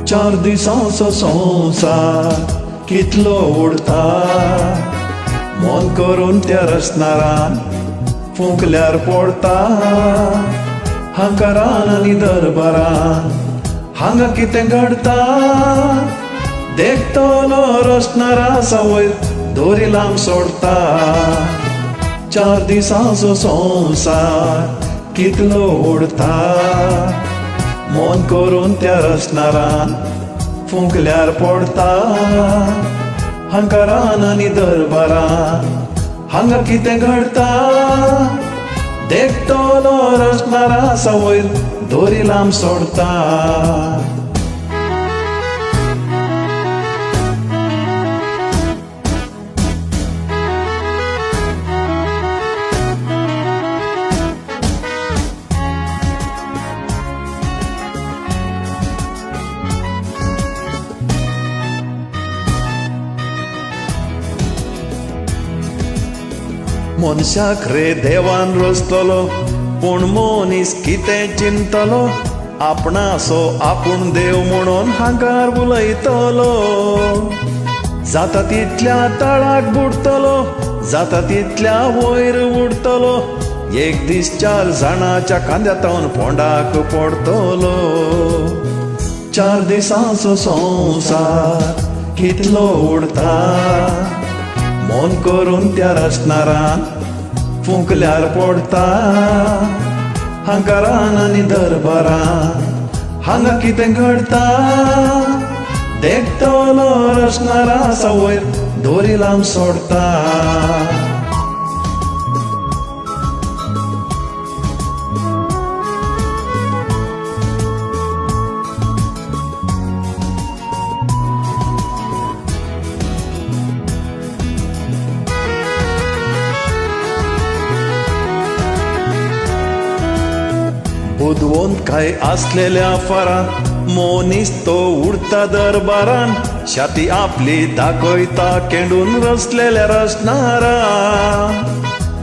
चार दिसांचो संवसार कितलो उडता, मन करून त्या रचनारान फुंकल्यार पडता. हांकारान आनी दरबारान हांगा कितें घडता, देखतलो रचनारा सवयर दोरी लांब सोडता. चार दिसांचो संवसार कितलो उडता, मन करून त्या रचनारान फुंकल्यार पडता. हांकारान आनी दरबारान हांगा कितें घडता, देखतलो रचनारा सवयर दोरी लांब सोडता. मनशाक रे देवान रचतलो, पूण मनीस कितें चिंतलो. आपणाचो आपूण देव म्हणून हांकार उलयतलो. जाता तितल्या तळाक बुडतलो, जाता तितल्या वयर उडतलो. एक दीस 4 जाणांच्या खांद्यातून पोंडाक पडतलो. चार दिसांचो संवसार कितलो उडता, मन करून त्या रचनारान फुंकल्यार पडता. हांकारान आनी दरबारान हांगा कितें घडता, देखतलो रचनारा सवयर दोरी लांब सोडता. बुदवंत काय असलेल्या फरान मनीस तो उडता दरबारान. छाती आपली दाखयता केंडून रचलेल्या रचनारा.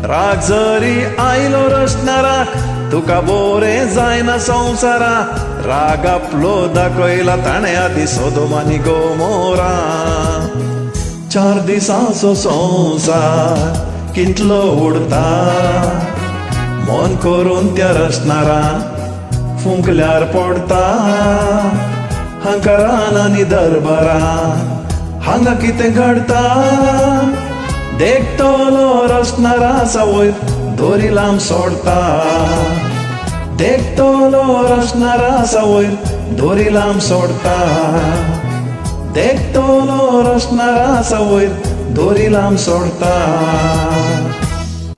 राग जरी आयलो रचनाराक, तुका बोरें जायना संवसारा. राग आपलो दाखयला ताणें आदी सोदोम आनी गोमोरा. चार दिसांचो संवसार कितलो उडता, मन करून त्या रचनारान फुंकल्यार पडता. हांकारान आनी दरबारान हांगा कितें घडता, देखतलो रचनारा सवयर दोरी लांब सोडता. देखतलो रचनारा सवयर दोरी लांब सोडता. देखतलो रचनारा सवयर दोरी लांब सोडता.